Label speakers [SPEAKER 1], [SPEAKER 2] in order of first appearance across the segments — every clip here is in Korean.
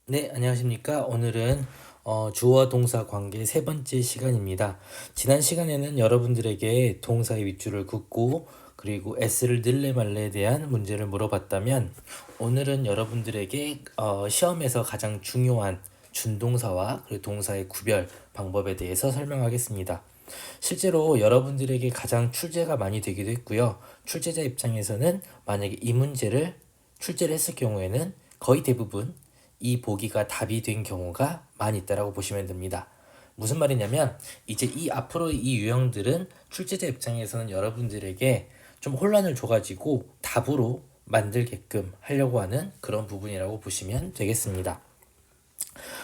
[SPEAKER 1] 네, 안녕하십니까. 오늘은 주어 동사 관계 세 번째 시간입니다. 지난 시간에는 여러분들에게 동사의 윗줄을 긋고 그리고 s를 넣을래 말래에 대한 문제를 물어봤다면 오늘은 여러분들에게 시험에서 가장 중요한 준동사와 그리고 동사의 구별 방법에 대해서 설명하겠습니다. 실제로 여러분들에게 가장 출제가 많이 되기도 했고요. 출제자 입장에서는 만약에 이 문제를 출제를 했을 경우에는 거의 대부분 이 보기가 답이 된 경우가 많이 있다라고 보시면 됩니다. 무슨 말이냐면 이제 이 앞으로 이 유형들은 출제자 입장에서는 여러분들에게 좀 혼란을 줘가지고 답으로 만들게끔 하려고 하는 그런 부분이라고 보시면 되겠습니다.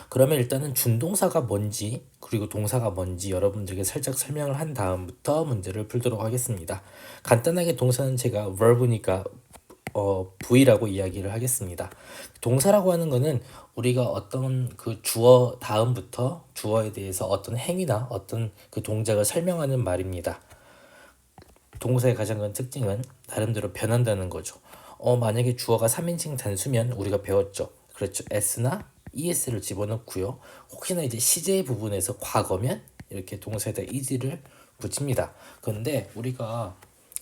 [SPEAKER 1] 그러면 일단은 준동사가 뭔지 그리고 동사가 뭔지 여러분들에게 살짝 설명을 한 다음부터 문제를 풀도록 하겠습니다. 간단하게 동사는 제가 verb니까 V라고 이야기를 하겠습니다. 동사라고 하는 거는 우리가 어떤 그 주어 다음부터 주어에 대해서 어떤 행위나 어떤 그 동작을 설명하는 말입니다. 동사의 가장 큰 특징은 나름대로 변한다는 거죠. 만약에 주어가 3인칭 단수면 우리가 배웠죠. 그렇죠. s나 es를 집어넣고요. 혹시나 이제 시제 부분에서 과거면 이렇게 동사에다 ed를 붙입니다. 그런데 우리가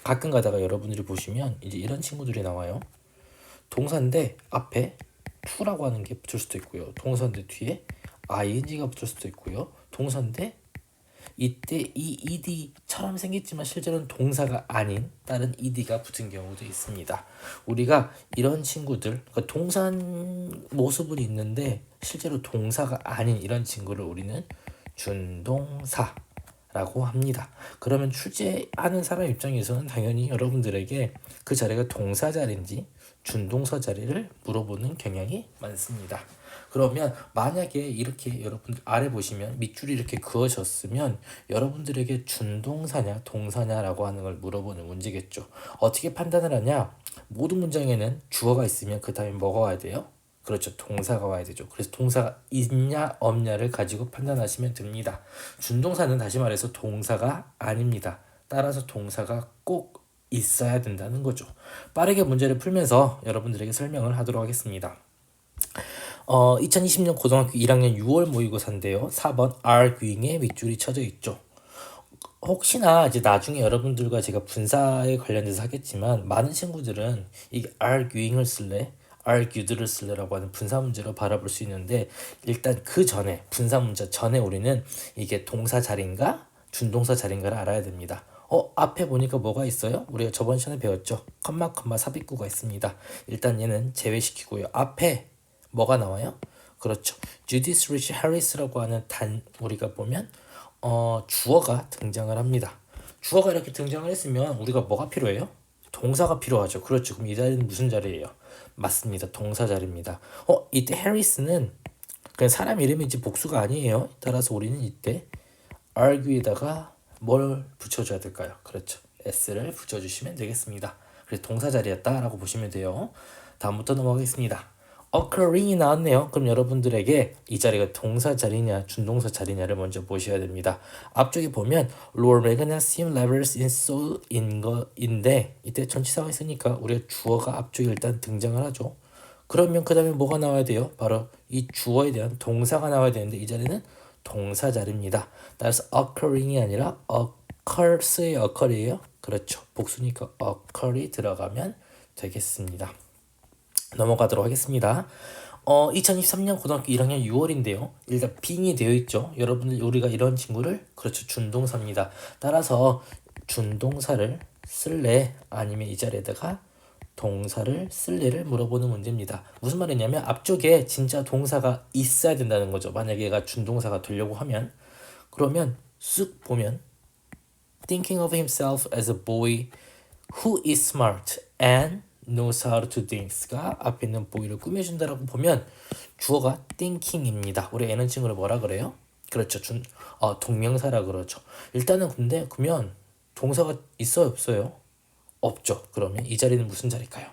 [SPEAKER 1] 가끔 가다가 여러분들이 보시면 이제 이런 친구들이 나와요. 동사인데 앞에 to라고 하는 게 붙을 수도 있고요. 동사인데 뒤에 ing가 붙을 수도 있고요. 동사인데 이때 이 ed처럼 생겼지만 실제로는 동사가 아닌 다른 ed가 붙은 경우도 있습니다. 우리가 이런 친구들, 그러니까 동사 모습은 있는데 실제로 동사가 아닌 이런 친구를 우리는 준동사라고 합니다. 그러면 출제하는 사람 입장에서는 당연히 여러분들에게 그 자리가 동사 자리인지 준동사 자리를 물어보는 경향이 많습니다. 그러면 만약에 이렇게 여러분 아래 보시면 밑줄이 이렇게 그어졌으면 여러분들에게 준동사냐 동사냐라고 하는 걸 물어보는 문제겠죠. 어떻게 판단을 하냐? 모든 문장에는 주어가 있으면 그 다음에 뭐가 와야 돼요? 그렇죠. 동사가 와야 되죠. 그래서 동사가 있냐 없냐를 가지고 판단하시면 됩니다. 준동사는 다시 말해서 동사가 아닙니다. 따라서 동사가 꼭 있어야 된다는 거죠. 빠르게 문제를 풀면서 여러분들에게 설명을 하도록 하겠습니다. 2020년 고등학교 1학년 6월 모의고사인데요. 4번 arguing에 밑줄이 쳐져 있죠. 혹시나 이제 나중에 여러분들과 제가 분사에 관련돼서 하겠지만 많은 친구들은 이게 arguing을 쓸래, argued를 쓸래라고 하는 분사 문제로 바라볼 수 있는데 일단 그 전에 분사 문제 전에 우리는 이게 동사 자리인가 준동사 자리인가를 알아야 됩니다. 앞에 보니까 뭐가 있어요? 우리가 저번 시간에 배웠죠. 컴마 삽입구가 있습니다. 일단 얘는 제외시키고요. 앞에 뭐가 나와요? 그렇죠. 주디스 리치 해리스라고 하는 우리가 보면 주어가 등장을 합니다. 주어가 이렇게 등장을 했으면 우리가 뭐가 필요해요? 동사가 필요하죠. 그렇죠. 그럼 이 자리는 무슨 자리예요? 맞습니다. 동사 자리입니다. 이때 해리스는 그냥 사람 이름이지 복수가 아니에요. 따라서 우리는 이때 argue에다가 뭘 붙여줘야 될까요? 그렇죠. s를 붙여주시면 되겠습니다. 그래서 동사 자리였다라고 보시면 돼요. 다음부터 넘어가겠습니다. occurring이 나왔네요. 그럼 여러분들에게 이 자리가 동사 자리냐 준동사 자리냐를 먼저 보셔야 됩니다. 앞쪽에 보면 lower magnesium levels in soil인 거인데 이때 전치사가 있으니까 우리가 주어가 앞쪽에 일단 등장을 하죠. 그러면 그 다음에 뭐가 나와야 돼요? 바로 이 주어에 대한 동사가 나와야 되는데 이 자리는 동사 자리입니다. 따라서 occurring이 아니라 occurs의 occur이에요. 그렇죠. 복수니까 occur이 들어가면 되겠습니다. 넘어가도록 하겠습니다. 2023년 고등학교 1학년 6월인데요. 일단 빙이 되어 있죠. 여러분들 우리가 이런 친구를 그렇죠. 준동사입니다. 따라서 준동사를 쓸래 아니면 이 자리에다가 동사를 쓸래를 물어보는 문제입니다. 무슨 말이냐면 앞쪽에 진짜 동사가 있어야 된다는 거죠. 만약에 얘가 준동사가 되려고 하면 그러면 쑥 보면 thinking of himself as a boy who is smart and knows how to do things가 앞에 있는 boy를 꾸며준다라고 보면 주어가 thinking입니다. 우리 N은 친구를 뭐라 그래요? 그렇죠. 동명사라 그러죠. 일단은 근데 그러면 동사가 있어요 없어요? 없죠. 그러면 이 자리는 무슨 자리일까요?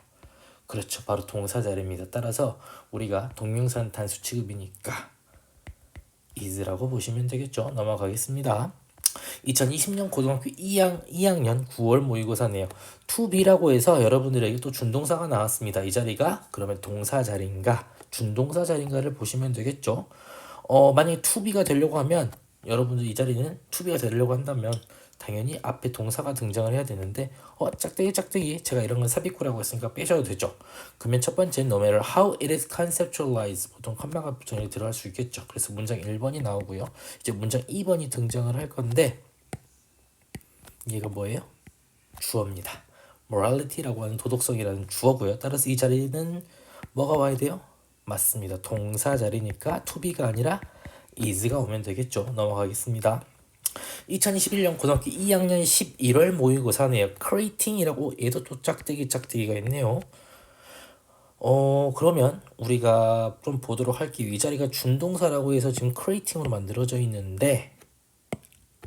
[SPEAKER 1] 그렇죠. 바로 동사 자리입니다. 따라서 우리가 동명사는 단수 취급이니까 is라고 보시면 되겠죠. 넘어가겠습니다. 2020년 고등학교 2학년 9월 모의고사네요. to be라고 해서 여러분들에게 또 준동사가 나왔습니다. 이 자리가 그러면 동사 자리인가 준동사 자리인가를 보시면 되겠죠. 만약에 to be가 되려고 하면 여러분들 이 자리는 to be가 되려고 한다면 당연히 앞에 동사가 등장을 해야 되는데 짝대기 제가 이런 건 삽입구라고 했으니까 빼셔도 되죠. 그러면 첫 번째 no matter how it is conceptualized 보통 컴마가 붙여서 들어갈 수 있겠죠. 그래서 문장 1번이 나오고요. 이제 문장 2번이 등장을 할 건데 얘가 뭐예요? 주어입니다. morality라고 하는 도덕성이라는 주어고요. 따라서 이 자리는 뭐가 와야 돼요? 맞습니다. 동사 자리니까 to be가 아니라 is가 오면 되겠죠. 넘어가겠습니다. 2021년 고등학교 2학년 11월 모의고사네요. creating이라고 얘도 또 짝대기가 있네요. 그러면 우리가 좀 보도록 할게요. 이 자리가 준동사라고 해서 지금 creating으로 만들어져 있는데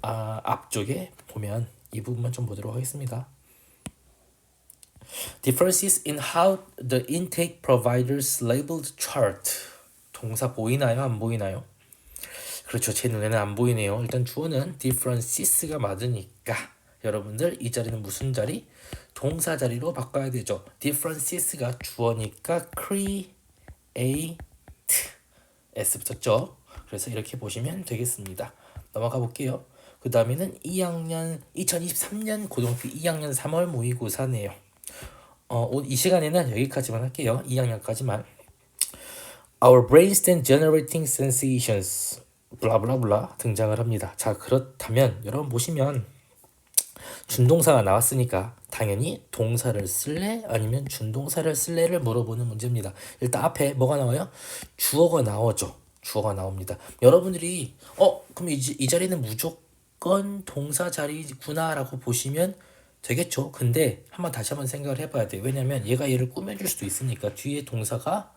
[SPEAKER 1] 앞쪽에 보면 이 부분만 좀 보도록 하겠습니다. Differences in how the intake providers labeled chart. 동사 보이나요? 안 보이나요? 그렇죠. 제 눈에는 안 보이네요. 일단 주어는 differences가 맞으니까 여러분들 이 자리는 무슨 자리? 동사 자리로 바꿔야 되죠. differences가 주어니까 create s 붙었죠. 그래서 이렇게 보시면 되겠습니다. 넘어가 볼게요. 그 다음에는 2023년 고등학교 2학년 3월 모의고사네요. 이 시간에는 여기까지만 할게요. 2학년까지만. Our brains then generating sensations 블라블라블라 등장을 합니다. 자, 그렇다면 여러분 보시면 준동사가 나왔으니까 당연히 동사를 쓸래 아니면 준동사를 쓸래를 물어보는 문제입니다. 일단 앞에 뭐가 나와요? 주어가 나오죠. 주어가 나옵니다. 여러분들이 그럼 이 자리는 무조건 동사 자리구나 라고 보시면 되겠죠. 근데 다시 한번 생각을 해봐야 돼요. 왜냐면 얘를 꾸며줄 수도 있으니까 뒤에 동사가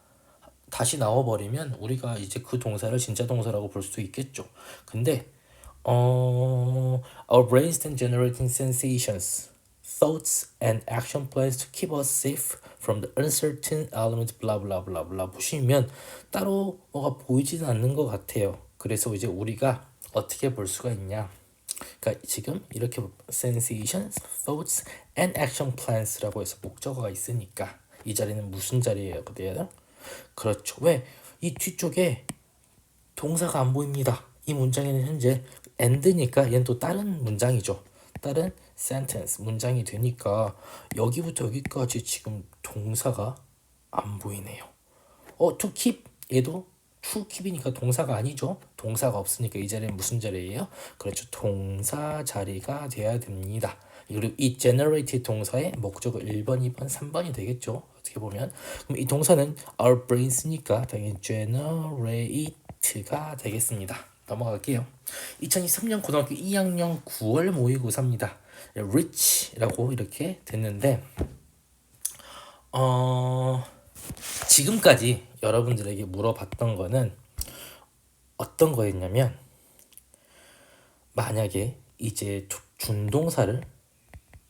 [SPEAKER 1] 다시 나와버리면 우리가 이제 그 동사를 진짜 동사라고 볼 수도 있겠죠. 근데 our brains then generating sensations, thoughts and action plans to keep us safe from the uncertain element blah blah blah blah 보시면 따로 뭐가 보이지는 않는 것 같아요. 그래서 이제 우리가 어떻게 볼 수가 있냐? 그러니까 지금 이렇게 sensations, thoughts and action plans라고 해서 목적어가 있으니까 이 자리는 무슨 자리예요? 그대요? 그렇죠. 왜? 이 뒤쪽에 동사가 안 보입니다. 이 문장에는 현재 and니까 얘는 또 다른 문장이죠. 다른 sentence 문장이 되니까 여기부터 여기까지 지금 동사가 안 보이네요. to keep 얘도 to keep이니까 동사가 아니죠. 동사가 없으니까 이 자리는 무슨 자리예요? 그렇죠. 동사 자리가 돼야 됩니다. 그리고 이 generate 동사의 목적어 1번, 2번, 3번이 되겠죠. 어떻게 보면 그럼 이 동사는 our brains니까 당연히 generate가 되겠습니다. 넘어갈게요. 2023년 고등학교 2학년 9월 모의고사입니다. rich라고 이렇게 됐는데 지금까지 여러분들에게 물어봤던 거는 어떤 거였냐면 만약에 이제 준동사를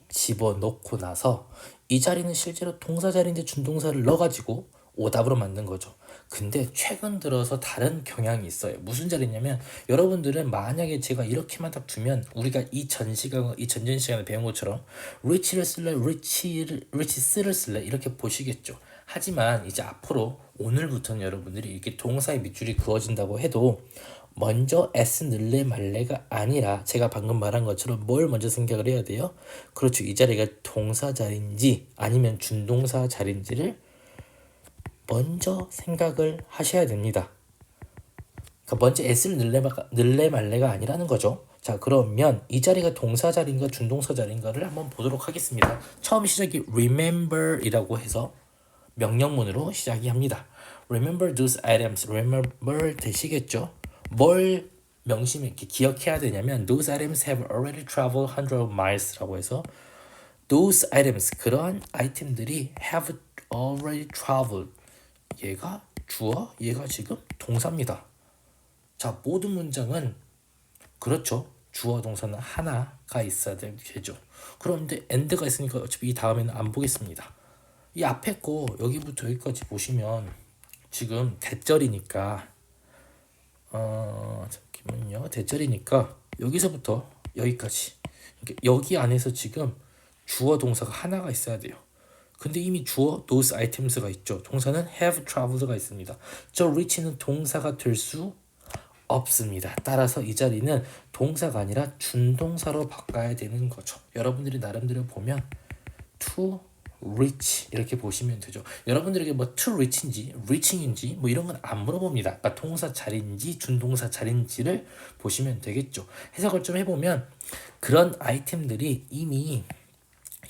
[SPEAKER 1] 집어넣고 나서 이 자리는 실제로 동사 자리인데 준동사를 넣어가지고 오답으로 만든 거죠. 근데 최근 들어서 다른 경향이 있어요. 무슨 자리냐면 여러분들은 만약에 제가 이렇게만 딱 두면 우리가 이 전전 시간에 배운 것처럼 rich를 쓸래, rich스를 쓸래 이렇게 보시겠죠. 하지만 이제 앞으로 오늘부터는 여러분들이 이렇게 동사의 밑줄이 그어진다고 해도 먼저 s 넣을래 말래가 아니라 제가 방금 말한 것처럼 뭘 먼저 생각을 해야 돼요? 그렇죠. 이 자리가 동사 자리인지 아니면 준동사 자리인지를 먼저 생각을 하셔야 됩니다. 그러니까 먼저 s를 넣을래 말래가 아니라는 거죠. 자, 그러면 이 자리가 동사 자리인가 준동사 자리인가를 한번 보도록 하겠습니다. 처음 시작이 remember이라고 해서 명령문으로 시작이 합니다. Remember those items. Remember 되시겠죠? 뭘 이렇게 기억해야 되냐면 those items have already traveled hundreds of miles라고 해서 those items 그러한 아이템들이 have already traveled 얘가 주어 얘가 지금 동사입니다. 자, 모든 문장은 그렇죠. 주어 동사는 하나가 있어야 되죠. 그런데 and가 있으니까 어차피 이 다음에는 안 보겠습니다. 이 앞에 거 여기부터 여기까지 보시면 지금 대절이니까 잠깐만요. 대절이니까 여기서부터 여기까지. 그러니까 여기 안에서 지금 주어 동사가 하나가 있어야 돼요. 근데 이미 주어 those items가 있죠. 동사는 have traveled가 있습니다. 저 reach는 동사가 될 수 없습니다. 따라서 이 자리는 동사가 아니라 준동사로 바꿔야 되는 거죠. 여러분들이 나름대로 보면 to reach 이렇게 보시면 되죠. 여러분들에게 뭐 to reach인지 reaching인지 뭐 이런 건 안 물어봅니다. 그러니까 동사 자리인지 준동사 자리인지를 보시면 되겠죠. 해석을 좀 해보면 그런 아이템들이 이미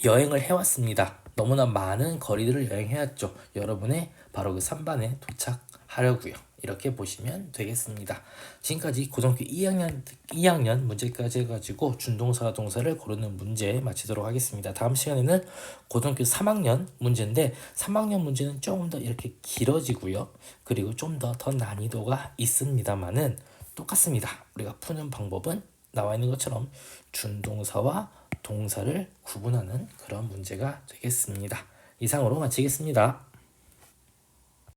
[SPEAKER 1] 여행을 해왔습니다. 너무나 많은 거리들을 여행해왔죠. 여러분의 바로 그 3반에 도착하려고요. 이렇게 보시면 되겠습니다. 지금까지 고등학교 2학년 문제까지 해가지고 준동사 동사를 고르는 문제 마치도록 하겠습니다. 다음 시간에는 고등학교 3학년 문제인데 3학년 문제는 조금 더 이렇게 길어지고요. 그리고 좀 더 난이도가 있습니다만은 똑같습니다. 우리가 푸는 방법은 나와 있는 것처럼 준동사와 동사를 구분하는 그런 문제가 되겠습니다. 이상으로 마치겠습니다.